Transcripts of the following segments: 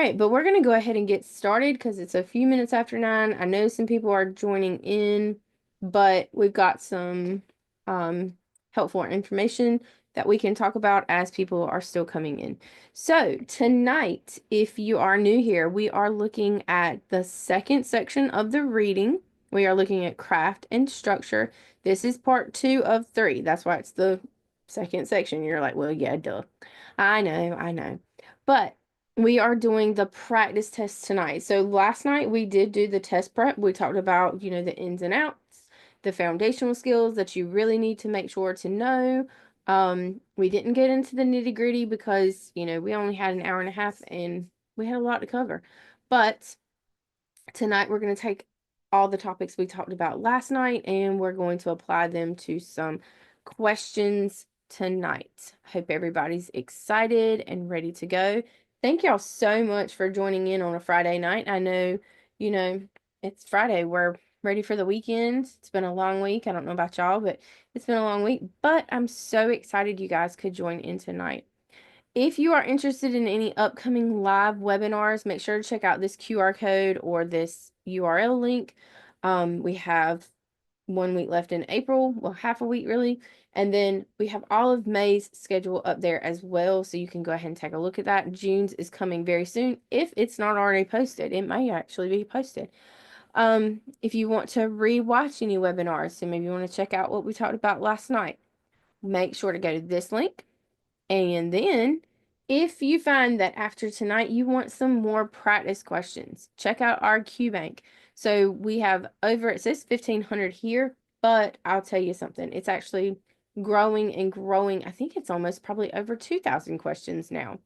right, but we're going to go ahead and get started because it's a few minutes after 9. I know some people are joining in, but we've got some helpful information that we can talk about as people are still coming in. So tonight, if you are new here, we are looking at the second section of the reading. We are looking at craft and structure. This is part 2 of 3. That's why it's the second section. You're like, well, yeah, duh. I know. But we are doing the practice test tonight. So last night we did do the test prep. We talked about, the ins and outs, the foundational skills that you really need to make sure to know. We didn't get into the nitty-gritty because, we only had an hour and a half and we had a lot to cover. But tonight we're going to take all the topics we talked about last night and we're going to apply them to some questions tonight. Hope everybody's excited and ready to go. Thank y'all so much for joining in on a Friday night. I know, it's Friday. We're ready for the weekend. It's been a long week. I don't know about y'all, but it's been a long week. But I'm so excited you guys could join in tonight. If you are interested in any upcoming live webinars, make sure to check out this QR code or this URL link. We have 1 week left in April, well, half a week really. And then we have all of May's schedule up there as well. So you can go ahead and take a look at that. June's is coming very soon. If it's not already posted, it may actually be posted. If you want to re-watch any webinars, so maybe you want to check out what we talked about last night, make sure to go to this link. And then if you find that after tonight you want some more practice questions, check out our Q bank. So we have it says 1,500 here, but I'll tell you something. It's actually growing and growing. I think it's almost probably over 2,000 questions now.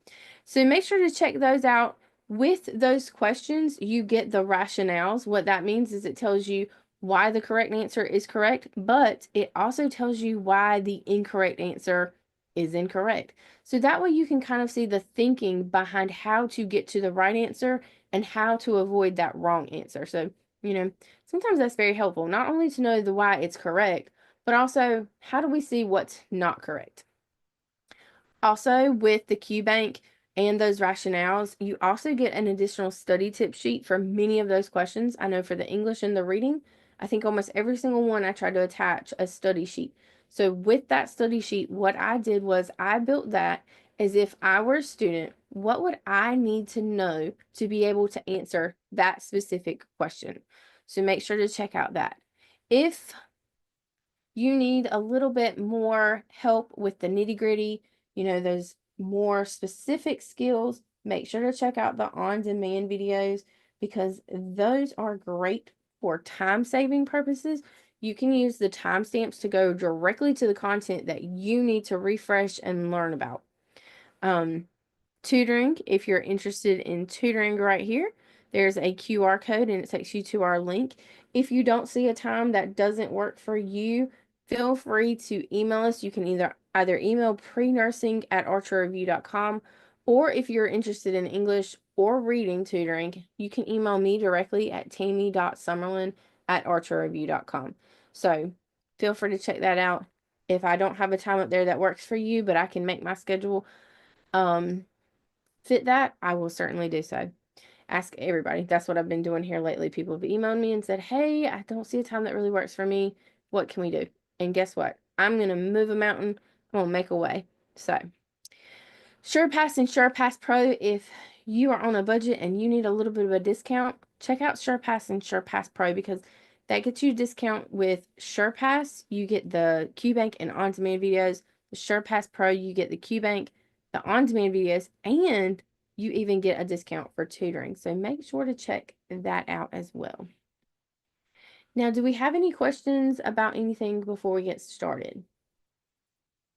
So make sure to check those out. With those questions, you get the rationales. What that means is it tells you why the correct answer is correct, but it also tells you why the incorrect answer is incorrect. So that way you can kind of see the thinking behind how to get to the right answer and how to avoid that wrong answer. So, sometimes that's very helpful, not only to know the why it's correct, but also how do we see what's not correct. Also, with the Q bank and those rationales, you also get an additional study tip sheet for many of those questions. I know for the English and the reading, I think almost every single one I tried to attach a study sheet. So with that study sheet, what I did was I built that as if I were a student. What would I need to know to be able to answer that specific question? So make sure to check out that. If you need a little bit more help with the nitty-gritty, those more specific skills, make sure to check out the on-demand videos because those are great for time-saving purposes. You can use the timestamps to go directly to the content that you need to refresh and learn about. Tutoring, if you're interested in tutoring right here, there's a QR code and it takes you to our link. If you don't see a time that doesn't work for you, feel free to email us. You can either email prenursing@r2review.com, or if you're interested in English or reading tutoring, you can email me directly at tammy.summerlin@r2review.com. So feel free to check that out. If I don't have a time up there that works for you, but I can make my schedule fit that, I will certainly do so. Ask everybody. That's what I've been doing here lately. People have emailed me and said, hey, I don't see a time that really works for me. What can we do? And guess what? I'm going to move a mountain. I'm going to make a way. So, SurePass and SurePass Pro, if you are on a budget and you need a little bit of a discount, check out SurePass and SurePass Pro because that gets you a discount with SurePass. You get the QBank and on-demand videos. The SurePass Pro, you get the QBank, the on-demand videos, and you even get a discount for tutoring. So make sure to check that out as well. Now, do we have any questions about anything before we get started?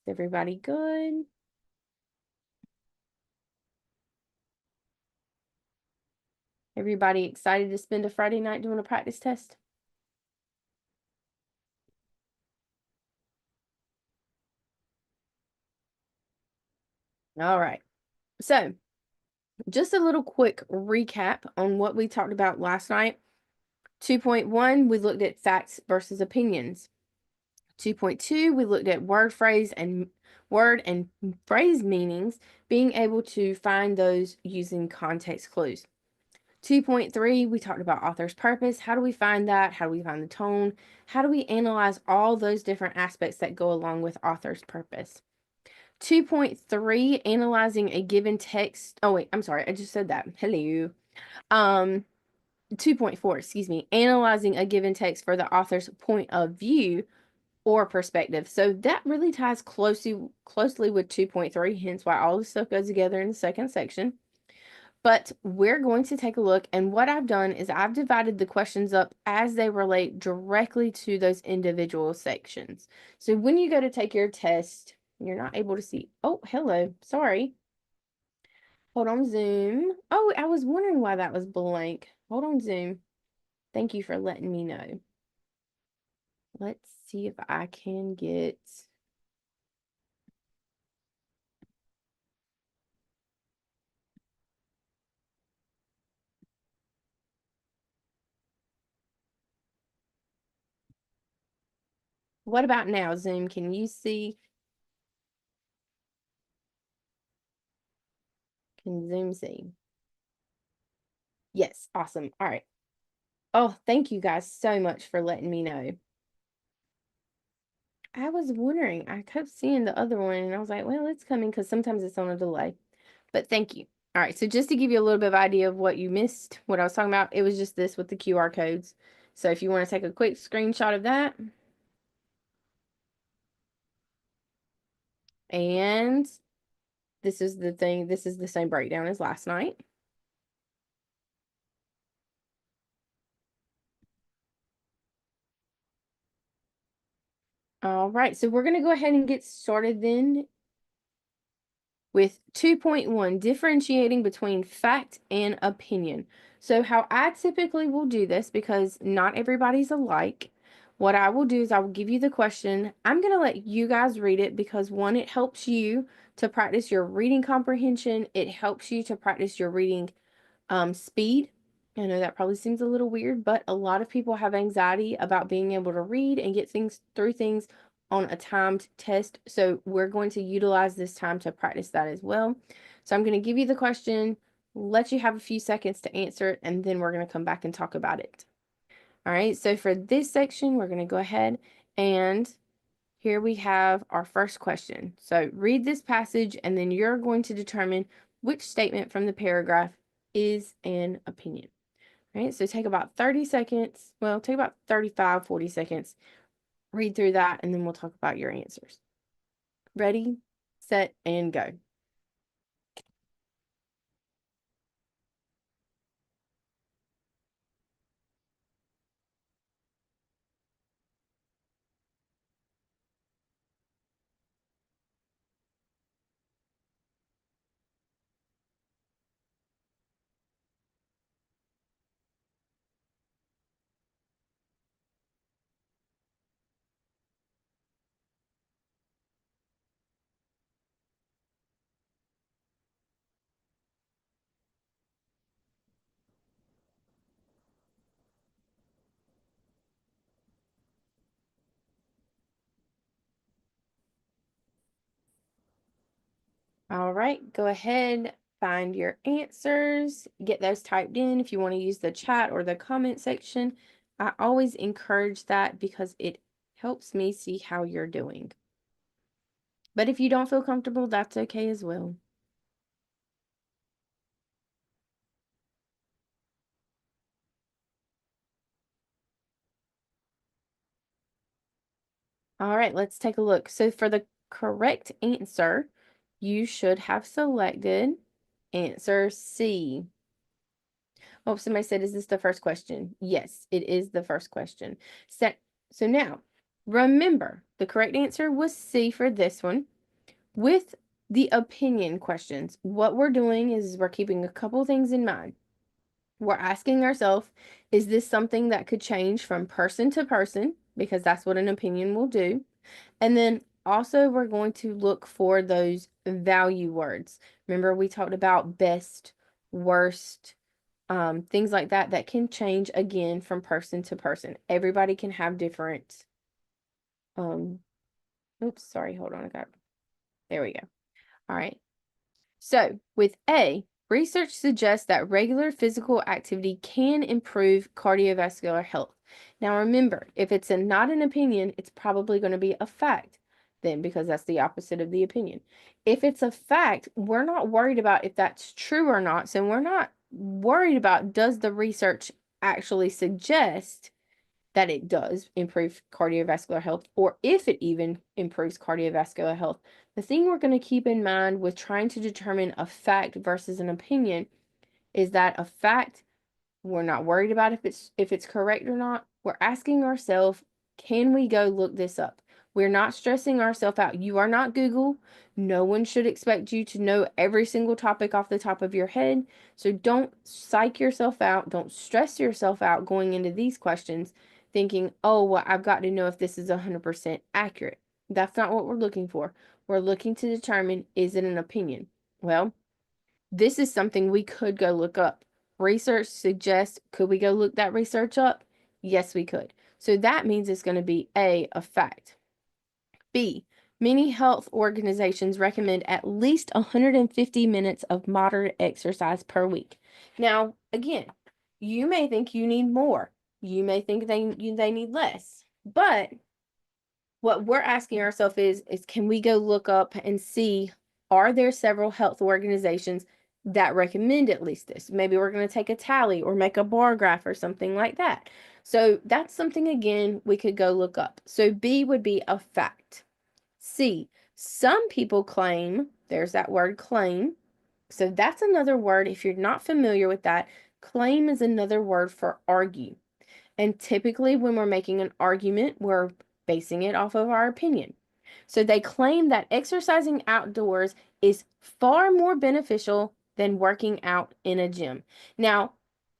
Is everybody good? Everybody excited to spend a Friday night doing a practice test? All right. So, just a little quick recap on what we talked about last night. 2.1, we looked at facts versus opinions. 2.2, we looked at word phrase and word and phrase meanings, being able to find those using context clues. 2.3, we talked about author's purpose. How do we find that? How do we find the tone? How do we analyze all those different aspects that go along with author's purpose? 2.3, analyzing a given text. Oh, wait, I'm sorry. I just said that. Hello. 2.4, excuse me, analyzing a given text for the author's point of view or perspective. So that really ties closely with 2.3, hence why all this stuff goes together in the second section. But we're going to take a look, and what I've done is I've divided the questions up as they relate directly to those individual sections. So when you go to take your test, you're not able to see. Oh, hello. Sorry. Hold on, Zoom. Oh, I was wondering why that was blank. Hold on, Zoom. Thank you for letting me know. Let's see if I can get. What about now, Zoom? Can you see? Can Zoom see? Yes, awesome. All right. Oh, thank you guys so much for letting me know. I was wondering, I kept seeing the other one and I was like, well, it's coming because sometimes it's on a delay. But thank you. All right, so just to give you a little bit of idea of what you missed, what I was talking about, it was just this with the QR codes. So if you want to take a quick screenshot of that, and this is the thing, this is the same breakdown as last night. All right, so we're going to go ahead and get started then with 2.1, differentiating between fact and opinion. So how I typically will do this, because not everybody's alike, what I will do is I will give you the question. I'm going to let you guys read it because one, it helps you to practice your reading comprehension. It helps you to practice your reading speed. I know that probably seems a little weird, but a lot of people have anxiety about being able to read and get things through things on a timed test. So we're going to utilize this time to practice that as well. So I'm going to give you the question, let you have a few seconds to answer it, and then we're going to come back and talk about it. All right, so for this section, we're going to go ahead and here we have our first question. So read this passage and then you're going to determine which statement from the paragraph is an opinion. All right, so take about 30 seconds. Well, take about 35, 40 seconds. Read through that and then we'll talk about your answers. Ready, set, and go. All right, go ahead, find your answers, get those typed in. If you want to use the chat or the comment section, I always encourage that because it helps me see how you're doing. But if you don't feel comfortable, that's okay as well. All right, let's take a look. So for the correct answer, you should have selected answer C. Oh, somebody said, is this the first question? Yes, it is the first question. So now, remember, the correct answer was C for this one. With the opinion questions, what we're doing is we're keeping a couple things in mind. We're asking ourselves, is this something that could change from person to person? Because that's what an opinion will do. And then also we're going to look for those value words. Remember we talked about best, worst, things like that that can change again from person to person. Everybody can have different, oops, sorry, hold on, I got There we go. All right. So with A, research suggests that regular physical activity can improve cardiovascular health. Now remember, if it's not an opinion, it's probably going to be a fact then, because that's the opposite of the opinion. If it's a fact, we're not worried about if that's true or not. So we're not worried about, does the research actually suggest that it does improve cardiovascular health, or if it even improves cardiovascular health. The thing we're going to keep in mind with trying to determine a fact versus an opinion is that a fact, we're not worried about if it's correct or not. We're asking ourselves, can we go look this up? We're not stressing ourselves out. You are not Google. No one should expect you to know every single topic off the top of your head. So don't psych yourself out. Don't stress yourself out going into these questions thinking, oh, well, I've got to know if this is 100% accurate. That's not what we're looking for. We're looking to determine, is it an opinion? Well, this is something we could go look up. Research suggests, could we go look that research up? Yes, we could. So that means it's going to be a fact. B, many health organizations recommend at least 150 minutes of moderate exercise per week. Now, again, you may think you need more. You may think they need less. But what we're asking ourselves is can we go look up and see, are there several health organizations that recommend at least this? Maybe we're going to take a tally or make a bar graph or something like that. So that's something, again, we could go look up. So B would be a fact. C, some people claim, there's that word claim. So that's another word. If you're not familiar with that, claim is another word for argue. And typically, when we're making an argument, we're basing it off of our opinion. So they claim that exercising outdoors is far more beneficial than working out in a gym. Now,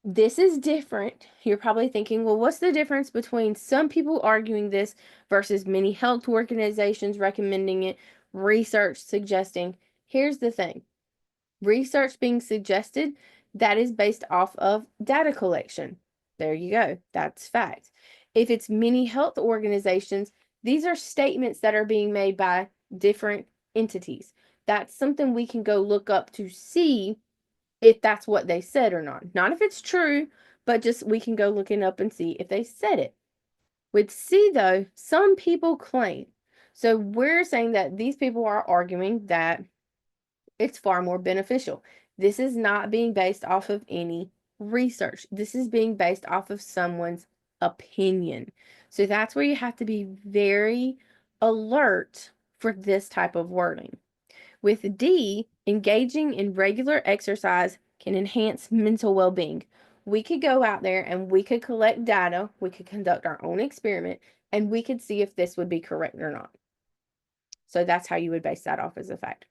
this is different. You're probably thinking, well, what's the difference between some people arguing this versus many health organizations recommending it, research suggesting? Here's the thing. Research being suggested, that is based off of data collection. There you go. That's fact. If it's many health organizations, these are statements that are being made by different entities. That's something we can go look up to see if that's what they said or not. Not if it's true, but just we can go looking up and see if they said it. With C, though, some people claim. So we're saying that these people are arguing that it's far more beneficial. This is not being based off of any research. This is being based off of someone's opinion. So that's where you have to be very alert for this type of wording. With D, engaging in regular exercise can enhance mental well-being. We could go out there and we could collect data, we could conduct our own experiment, and we could see if this would be correct or not. So that's how you would base that off as a fact.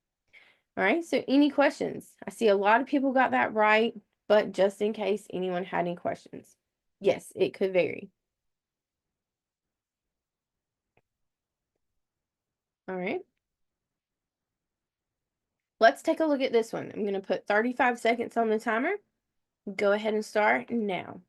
All right, so any questions? I see a lot of people got that right, but just in case anyone had any questions. Yes, it could vary. All right. Let's take a look at this one. I'm going to put 35 seconds on the timer. Go ahead and start now.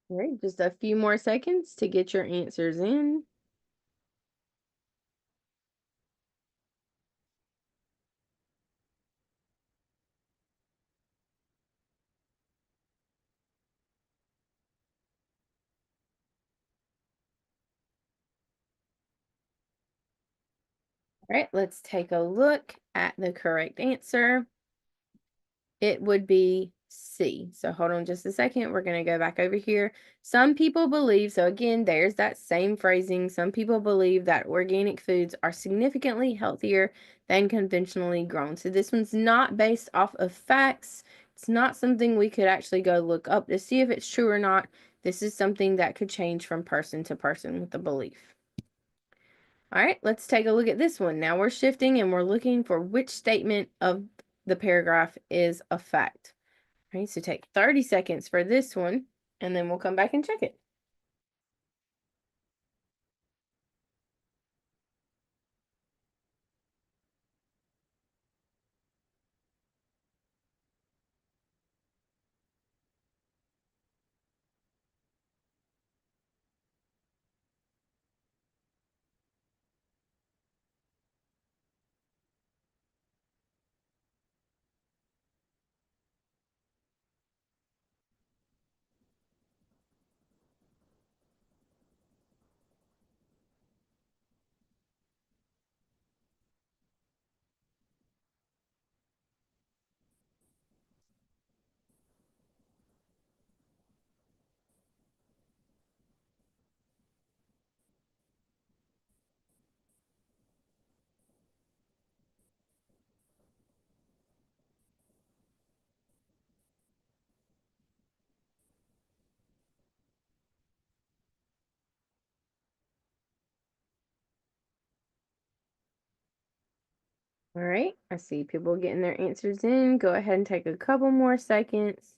All right, just a few more seconds to get your answers in. All right, let's take a look at the correct answer. It would be C. So hold on just a second. We're going to go back over here. Some people believe, so again, there's that same phrasing. Some people believe that organic foods are significantly healthier than conventionally grown. So this one's not based off of facts. It's not something we could actually go look up to see if it's true or not. This is something that could change from person to person with the belief. All right, let's take a look at this one. Now we're shifting and we're looking for which statement of the paragraph is a fact. All right, so take 30 seconds for this one, and then we'll come back and check it. All right, I see people getting their answers in. Go ahead and take a couple more seconds.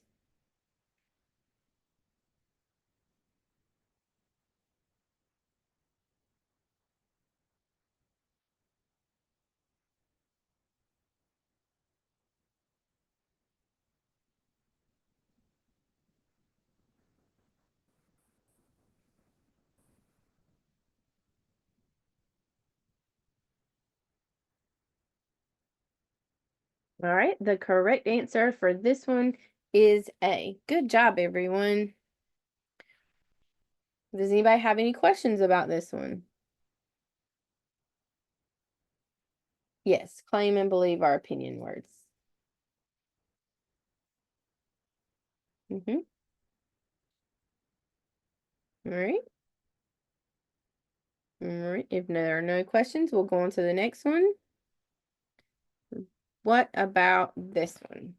All right, the correct answer for this one is A. Good job, everyone. Does anybody have any questions about this one? Yes, claim and believe are opinion words. Mm-hmm. All right. All right. If there are no questions, we'll go on to the next one. What about this one?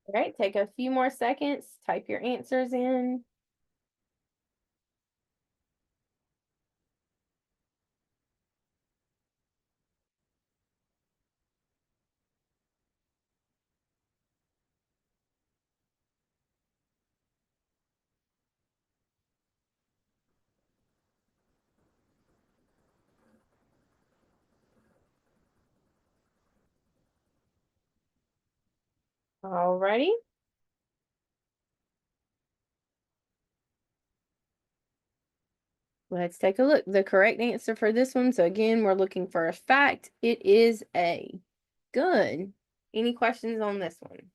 All right, take a few more seconds, type your answers in. Alrighty. Let's take a look. The correct answer for this one, so again, we're looking for a fact. It is A. Good. Any questions on this one?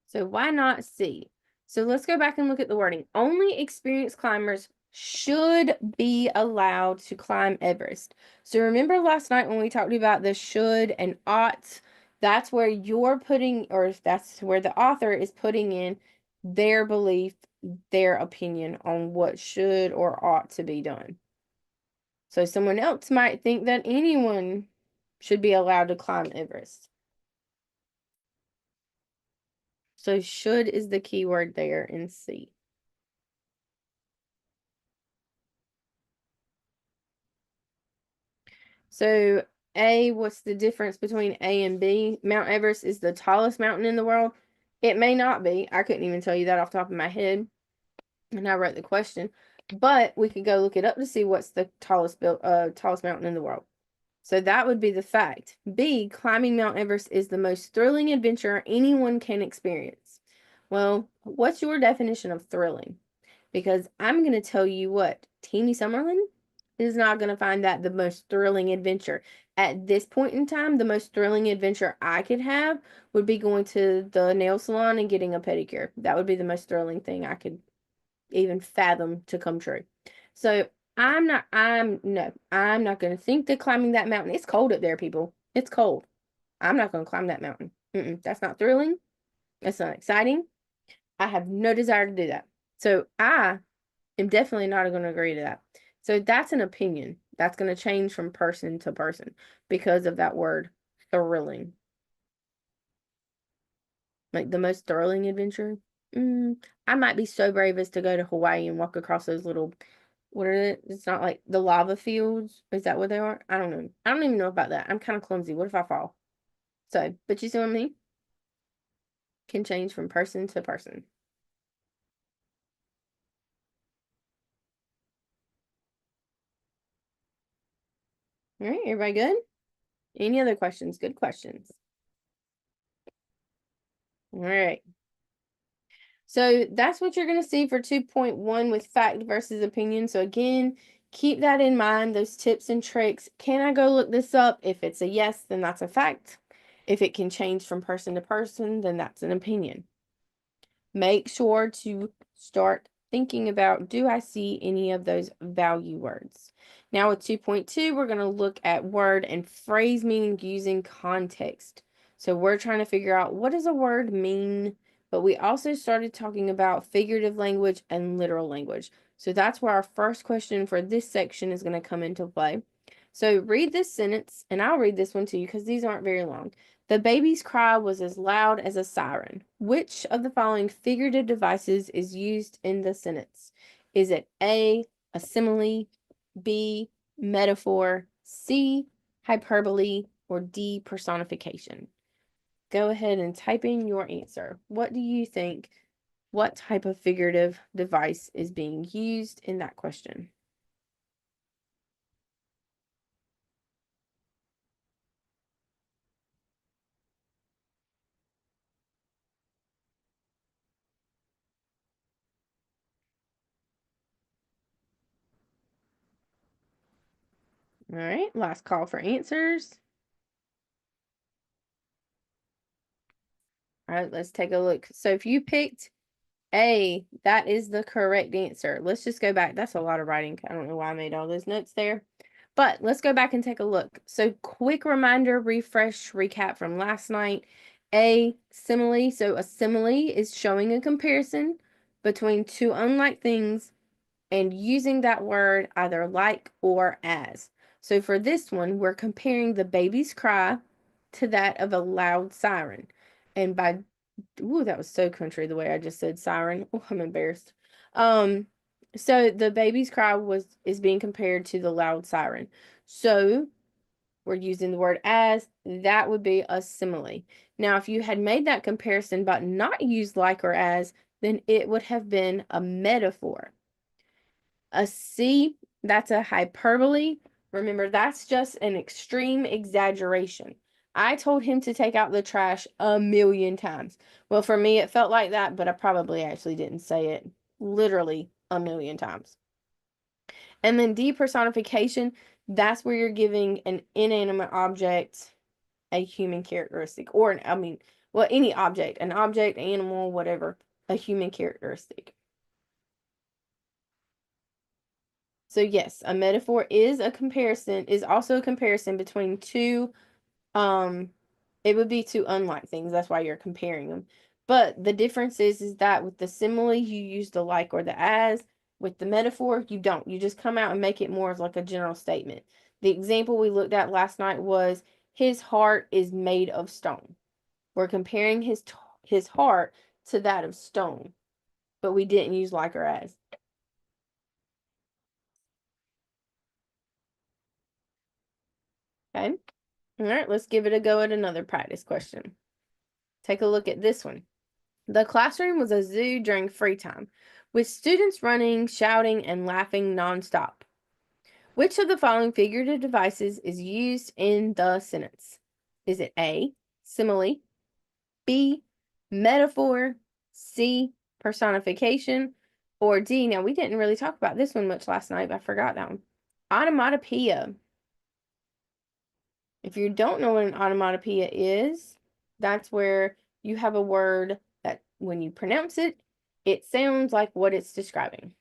So why not C? So let's go back and look at the wording. Only experienced climbers should be allowed to climb Everest. So remember last night when we talked about the should and ought, that's where you're putting, or that's where the author is putting in their belief, their opinion on what should or ought to be done. So someone else might think that anyone should be allowed to climb Everest. So should is the key word there in C. So A, what's the difference between A and B? Mount Everest is the tallest mountain in the world. It may not be. I couldn't even tell you that off the top of my head. And I wrote the question. But we could go look it up to see what's the tallest mountain in the world. So that would be the fact. B, climbing Mount Everest is the most thrilling adventure anyone can experience. Well, what's your definition of thrilling? Because I'm going to tell you what, Tammy Summerlin is not going to find that the most thrilling adventure. At this point in time, the most thrilling adventure I could have would be going to the nail salon and getting a pedicure. That would be the most thrilling thing I could even fathom to come true. So I'm not going to think that climbing that mountain. It's cold up there, people. It's cold. I'm not going to climb that mountain. That's not thrilling. That's not exciting. I have no desire to do that. So I am definitely not going to agree to that. So that's an opinion. That's going to change from person to person because of that word thrilling. Like the most thrilling adventure. I might be so brave as to go to Hawaii and walk across those little, what are it? It's not like the lava fields. Is that what they are? I don't know. I don't even know about that. I'm kind of clumsy. What if I fall? So, but you see what I mean? Can change from person to person. All right, everybody good? Any other questions? Good questions. All right. So that's what you're going to see for 2.1 with fact versus opinion. So again, keep that in mind, those tips and tricks. Can I go look this up? If it's a yes, then that's a fact. If it can change from person to person, then that's an opinion. Make sure to start thinking about, do I see any of those value words? Now with 2.2, we're going to look at word and phrase meaning using context. So we're trying to figure out, what does a word mean? But we also started talking about figurative language and literal language. So that's where our first question for this section is going to come into play. So read this sentence, and I'll read this one to you because these aren't very long. The baby's cry was as loud as a siren. Which of the following figurative devices is used in the sentence? Is it A, a simile, B, metaphor, C, hyperbole, or D, personification? Go ahead and type in your answer. What do you think? What type of figurative device is being used in that question? All right, last call for answers. All right, let's take a look. So if you picked A, that is the correct answer. Let's just go back. That's a lot of writing. I don't know why I made all those notes there. But let's go back and take a look. So quick reminder, refresh, recap from last night. A, simile. So a simile is showing a comparison between two unlike things and using that word either like or as. So for this one, we're comparing the baby's cry to that of a loud siren. And by, ooh, that was so country the way I just said siren. Oh, I'm embarrassed. So the baby's cry is being compared to the loud siren. So we're using the word as, that would be a simile. Now, if you had made that comparison but not used like or as, then it would have been a metaphor. A C, that's a hyperbole. Remember, that's just an extreme exaggeration. I told him to take out the trash a million times. Well, for me, it felt like that, but I probably actually didn't say it literally a million times. And then depersonification, that's where you're giving an inanimate object a human characteristic, or, I mean, well, any object, an object, animal, whatever, a human characteristic. So yes, a metaphor is also a comparison between two, um, it would be two unlike things. That's why you're comparing them. But the difference is that with the simile, you use the like or the as. With the metaphor, you don't. You just come out and make it more of like a general statement. The example we looked at last night was his heart is made of stone. We're comparing his heart to that of stone, but we didn't use like or as. Okay. All right, let's give it a go at another practice question. Take a look at this one. The classroom was a zoo during free time, with students running, shouting, and laughing nonstop. Which of the following figurative devices is used in the sentence? Is it A, simile, B, metaphor, C, personification, or D? Now, we didn't really talk about this one much last night, but I forgot that one. Onomatopoeia. If you don't know what an onomatopoeia is, that's where you have a word that when you pronounce it, it sounds like what it's describing.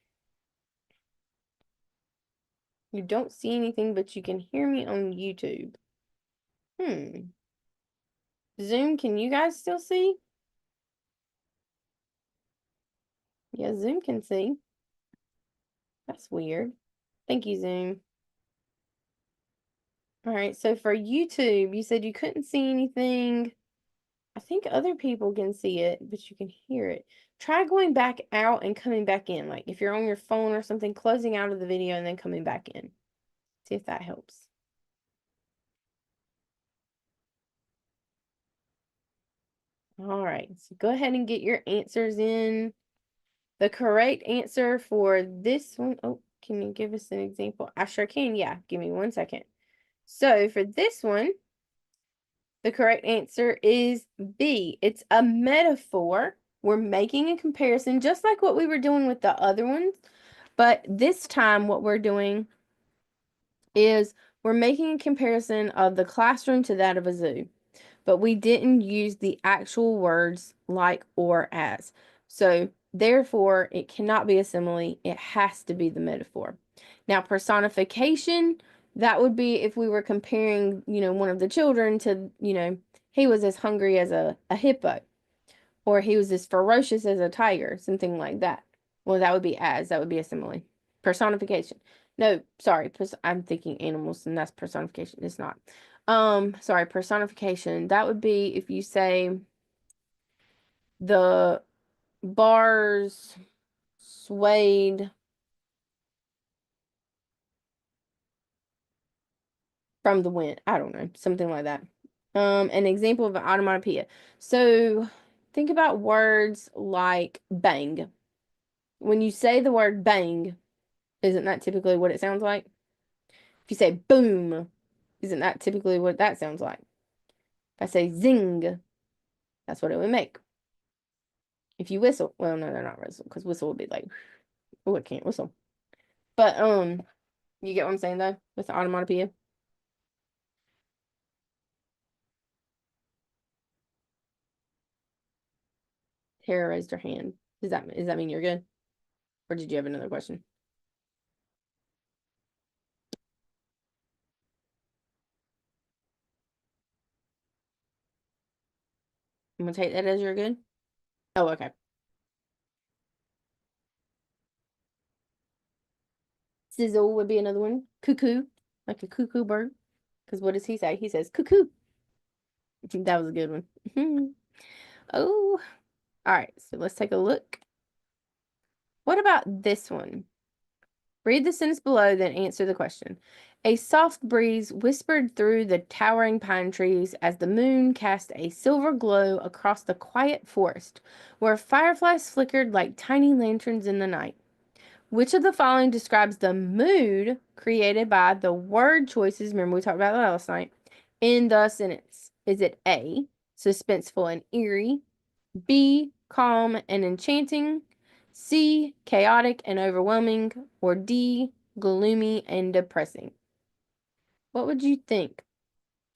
You don't see anything, but you can hear me on YouTube. Zoom, can you guys still see? Yeah, Zoom can see. That's weird. Thank you, Zoom. All right, so for YouTube, you said you couldn't see anything. I think other people can see it, but you can hear it. Try going back out and coming back in. Like if you're on your phone or something, closing out of the video and then coming back in. See if that helps. All right, so go ahead and get your answers in. The correct answer for this one, oh, can you give us an example? I sure can. Yeah, give me 1 second. So for this one, the correct answer is B. It's a metaphor. We're making a comparison just like what we were doing with the other ones. But this time what we're doing is we're making a comparison of the classroom to that of a zoo. But we didn't use the actual words like or as. So therefore, it cannot be a simile. It has to be the metaphor. Now, personification, that would be if we were comparing, one of the children to, he was as hungry as a hippo, or he was as ferocious as a tiger, something like that. Well, that would be as, that would be a simile. Personification. No, sorry, I'm thinking animals, and that's personification. It's not. Sorry, personification. That would be if you say the bars swayed from the wind. I don't know, something like that. An example of an onomatopoeia. So think about words like bang. When you say the word bang, isn't that typically what it sounds like? If you say boom, isn't that typically what that sounds like? If I say zing, that's what it would make. If you whistle, well, no, they're not whistle, because whistle would be like, oh, I can't whistle. But you get what I'm saying though with the onomatopoeia. Tara raised her hand. Does that mean you're good, or did you have another question? I'm gonna take that as you're good. Oh, okay. Sizzle would be another one. Cuckoo, like a cuckoo bird. Because what does he say? He says cuckoo. That was a good one. Oh, all right. So let's take a look. What about this one? Read the sentence below, then answer the question. A soft breeze whispered through the towering pine trees as the moon cast a silver glow across the quiet forest, where fireflies flickered like tiny lanterns in the night. Which of the following describes the mood created by the word choices? Remember, we talked about that last night. In the sentence, is it A, suspenseful and eerie, B, calm and enchanting, C, chaotic and overwhelming, or D, gloomy and depressing? What would you think?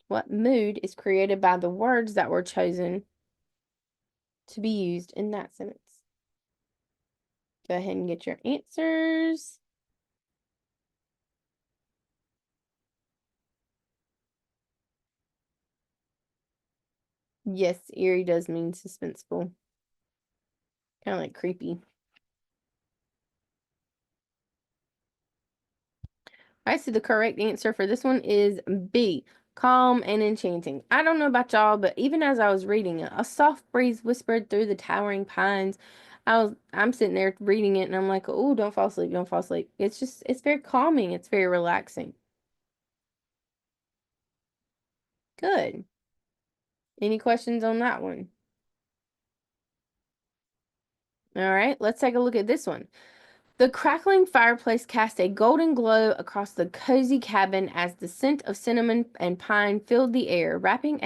What mood is created by the words that were chosen to be used in that sentence? Go ahead and get your answers. Yes, eerie does mean suspenseful. Kind of like creepy. All right, so the correct answer for this one is B, calm and enchanting. I don't know about y'all, but even as I was reading it, a soft breeze whispered through the towering pines. I'm sitting there reading it and I'm like, oh, don't fall asleep, don't fall asleep. It's very calming. It's very relaxing. Good. Any questions on that one? All right, let's take a look at this one. The crackling fireplace cast a golden glow across the cozy cabin as the scent of cinnamon and pine filled the air, wrapping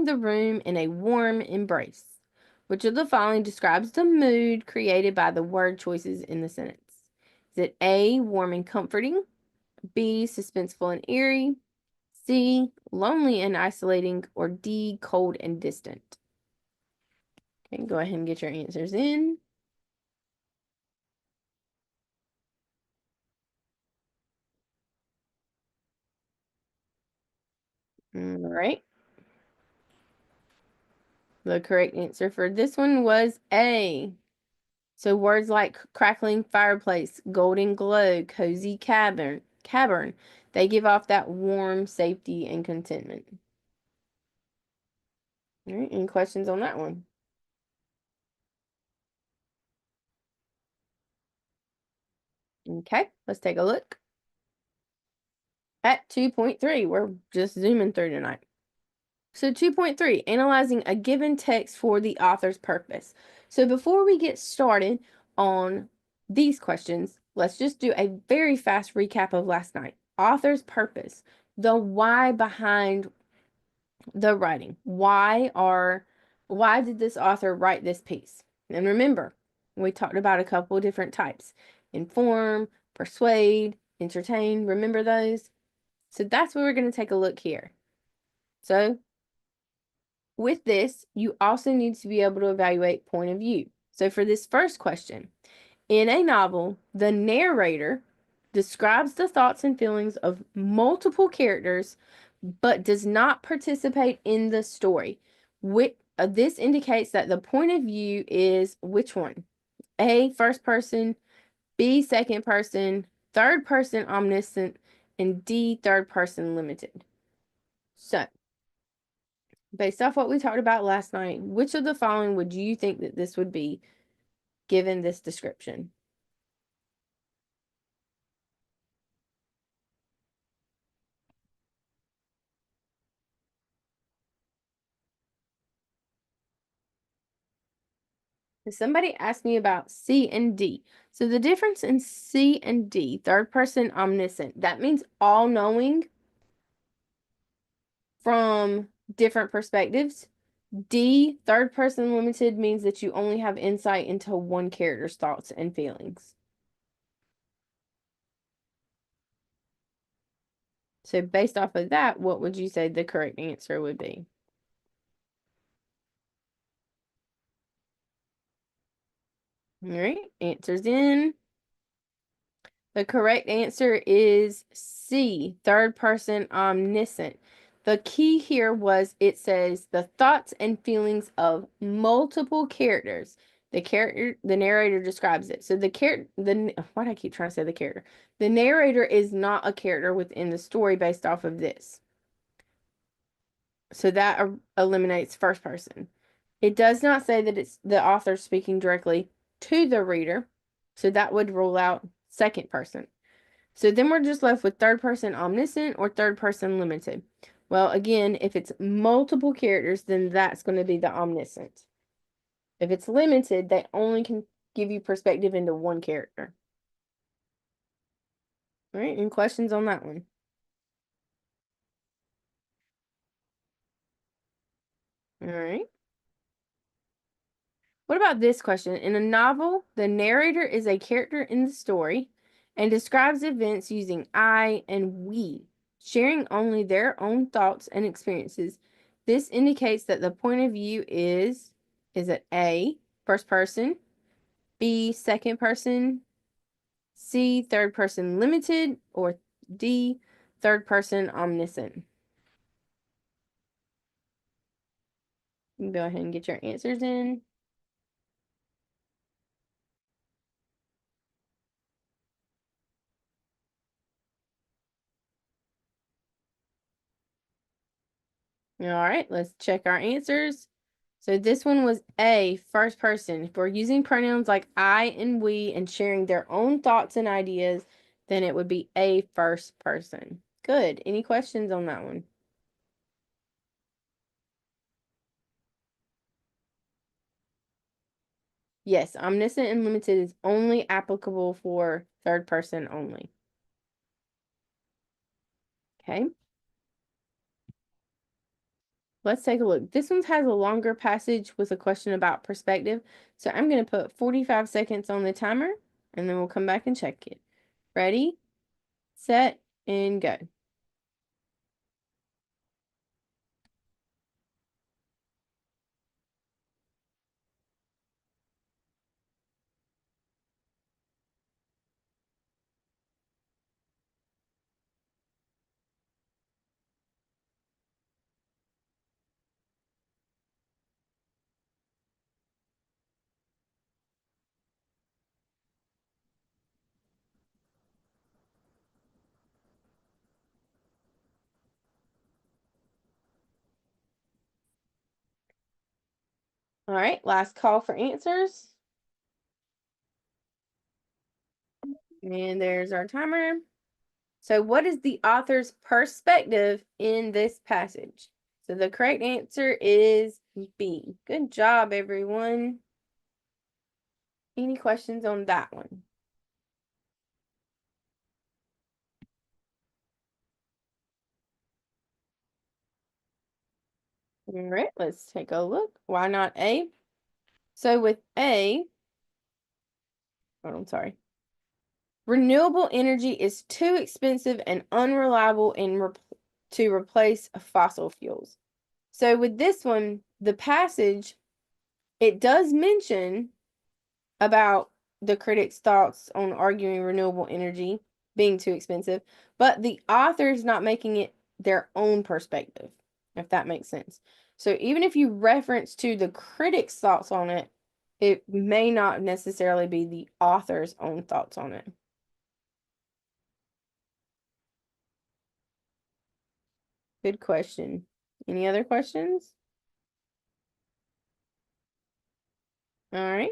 the room in a warm embrace. Which of the following describes the mood created by the word choices in the sentence? Is it A, warm and comforting, B, suspenseful and eerie, C, lonely and isolating, or D, cold and distant? Okay, go ahead and get your answers in. All right. The correct answer for this one was A. So words like crackling fireplace, golden glow, cozy cavern, they give off that warm safety and contentment. All right, any questions on that one? Okay, let's take a look at 2.3. We're just zooming through tonight. So 2.3, analyzing a given text for the author's purpose. So before we get started on these questions, let's just do a very fast recap of last night. Author's purpose, the why behind the writing. Why did this author write this piece? And remember, we talked about a couple of different types. Inform, persuade, entertain. Remember those? So that's where we're going to take a look here. So with this, you also need to be able to evaluate point of view. So for this first question, in a novel, the narrator describes the thoughts and feelings of multiple characters but does not participate in the story. This indicates that the point of view is which one? A, first person, B, second person, third person omniscient, and D, third person limited. So, based off what we talked about last night, which of the following would you think that this would be given this description? Somebody asked me about C and D. So the difference in C and D, third person omniscient, that means all knowing from different perspectives. D, third person limited, means that you only have insight into one character's thoughts and feelings. So based off of that, what would you say the correct answer would be? All right, answers in. The correct answer is C, third person omniscient. The key here was it says the thoughts and feelings of multiple characters. The narrator describes it. So why do I keep trying to say the character? The narrator is not a character within the story based off of this. So that eliminates first person. It does not say that it's the author speaking directly to the reader. So that would rule out second person. So then we're just left with third person omniscient or third person limited. Well, again, if it's multiple characters, then that's going to be the omniscient. If it's limited, they only can give you perspective into one character. All right, any questions on that one? All right. What about this question? In a novel, the narrator is a character in the story and describes events using I and we, sharing only their own thoughts and experiences. This indicates that the point of view is it A, first person, B, second person, C, third person limited, or D, third person omniscient? You can go ahead and get your answers in. All right, let's check our answers. So this one was A, first person. If we're using pronouns like I and we and sharing their own thoughts and ideas, then it would be a first person. Good. Any questions on that one? Yes, omniscient and limited is only applicable for third person only. Okay. Let's take a look. This one has a longer passage with a question about perspective. So I'm going to put 45 seconds on the timer and then we'll come back and check it. Ready, set, and go. All right, last call for answers. And there's our timer. So what is the author's perspective in this passage? So the correct answer is B. Good job, everyone. Any questions on that one? All right, let's take a look. Why not A? So with A, oh, I'm sorry. Renewable energy is too expensive and unreliable to replace fossil fuels. So with this one, the passage, it does mention about the critics' thoughts on arguing renewable energy being too expensive, but the author's not making it their own perspective, if that makes sense. So even if you reference to the critics' thoughts on it, it may not necessarily be the author's own thoughts on it. Good question. Any other questions? All right.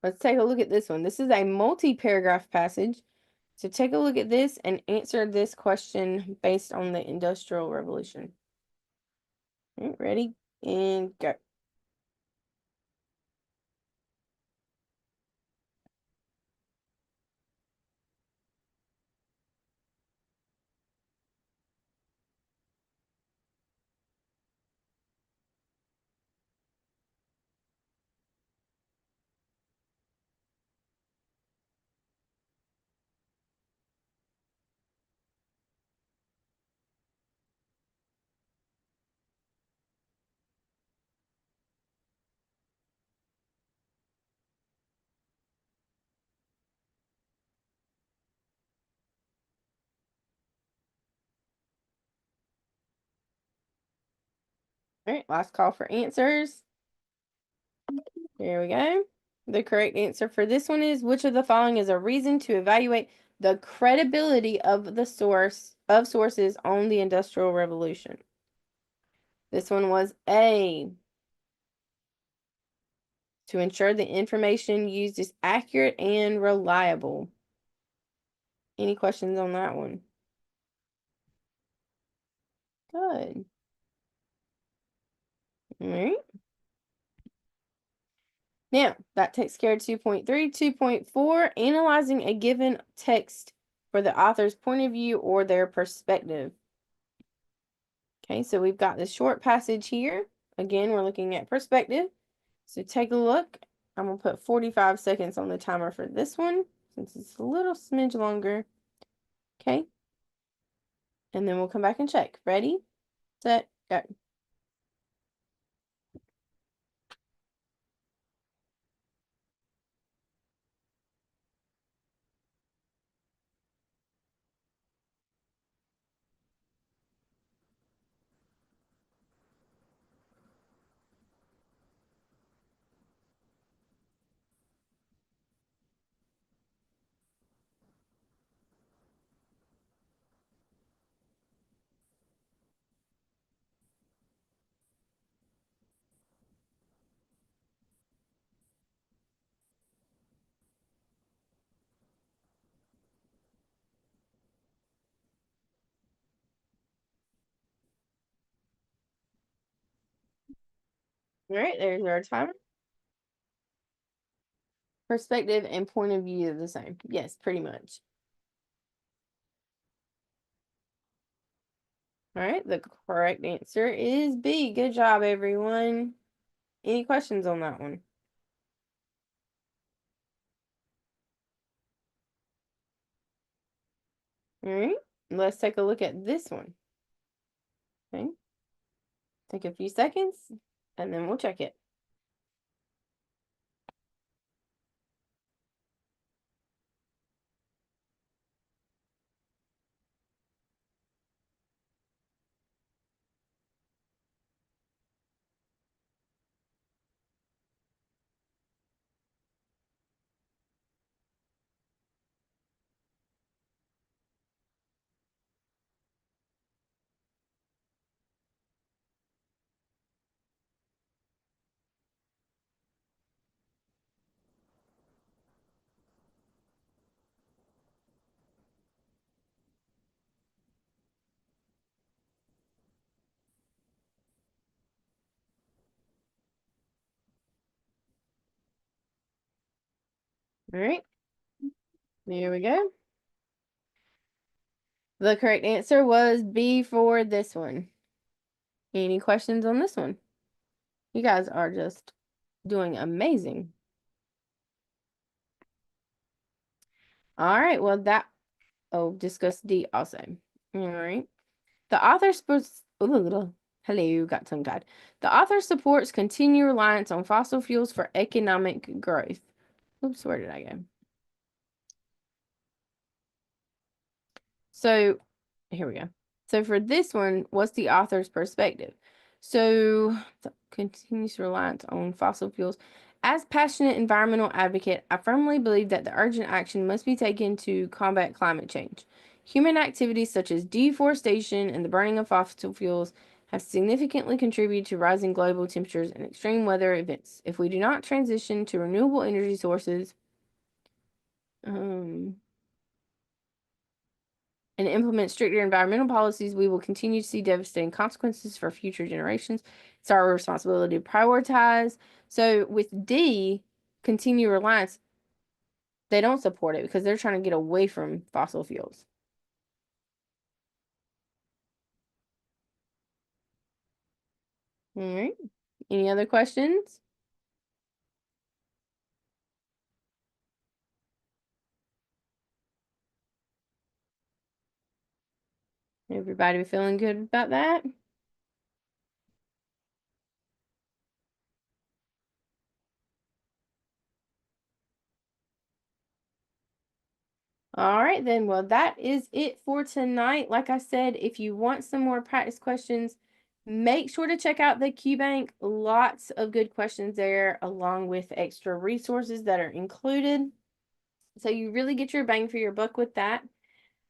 Let's take a look at this one. This is a multi-paragraph passage. So take a look at this and answer this question based on the Industrial Revolution. All right, ready and go. All right, last call for answers. Here we go. The correct answer for this one is which of the following is a reason to evaluate the credibility of the sources on the Industrial Revolution? This one was A, to ensure the information used is accurate and reliable. Any questions on that one? Good. All right. Now, that takes care of 2.3. 2.4, analyzing a given text for the author's point of view or their perspective. Okay, so we've got this short passage here. Again, we're looking at perspective. So take a look. I'm going to put 45 seconds on the timer for this one since it's a little smidge longer. Okay. And then we'll come back and check. Ready, set, go. All right, there's our timer. Perspective and point of view are the same. Yes, pretty much. All right, the correct answer is B. Good job, everyone. Any questions on that one? All right, let's take a look at this one. Okay, take a few seconds and then we'll check it. All right, here we go. The correct answer was B for this one. Any questions on this one? You guys are just doing amazing. All right, well discuss D also. All right. The author supports hello, got tongue tied. The author supports continued reliance on fossil fuels for economic growth. Oops, where did I go? So here we go. So for this one, what's the author's perspective? So the continuous reliance on fossil fuels. As passionate environmental advocate, I firmly believe that the urgent action must be taken to combat climate change. Human activities such as deforestation and the burning of fossil fuels have significantly contributed to rising global temperatures and extreme weather events. If we do not transition to renewable energy sources, um, and implement stricter environmental policies, we will continue to see devastating consequences for future generations. It's our responsibility to prioritize. So with D, continue reliance, they don't support it because they're trying to get away from fossil fuels. All right. Any other questions? Everybody feeling good about that? All right, then. Well, that is it for tonight. Like I said, if you want some more practice questions, make sure to check out the QBank. Lots of good questions there, along with extra resources that are included. So you really get your bang for your buck with that.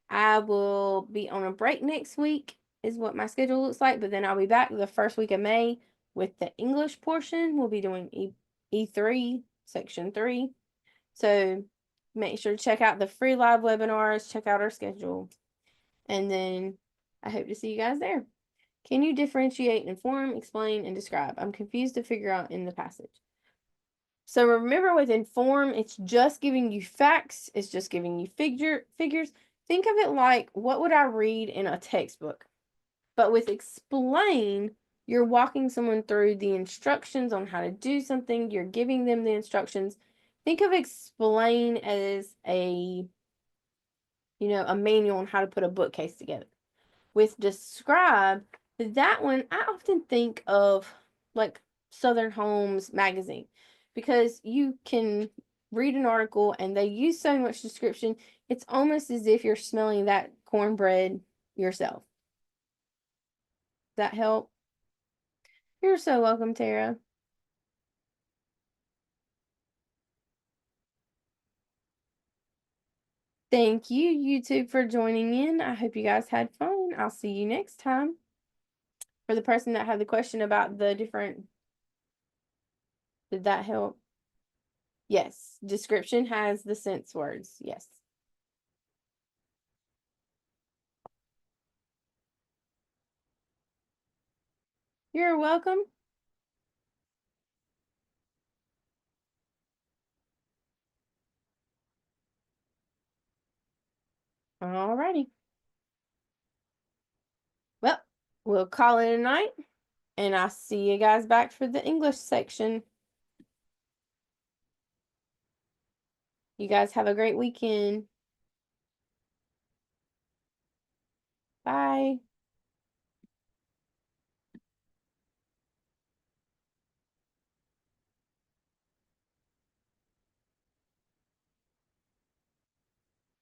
I will be on a break next week, is what my schedule looks like, but then I'll be back the first week of May with the English portion. We'll be doing E3, section 3. So make sure to check out the free live webinars, check out our schedule, and then I hope to see you guys there. Can you differentiate, inform, explain, and describe? I'm confused to figure out in the passage. So remember with inform, it's just giving you facts, it's just giving you figures. Think of it like what would I read in a textbook? But with explain, you're walking someone through the instructions on how to do something, you're giving them the instructions. Think of explain as a manual on how to put a bookcase together. With describe, that one I often think of like Southern Homes magazine because you can read an article and they use so much description, it's almost as if you're smelling that cornbread yourself. Does that help? You're so welcome, Tara. Thank you, YouTube, for joining in. I hope you guys had fun. I'll see you next time. For the person that had the question about the different, did that help? Yes. Description has the sense words. Yes. You're welcome. Alrighty. Well, we'll call it a night, and I'll see you guys back for the English section. You guys have a great weekend. Bye.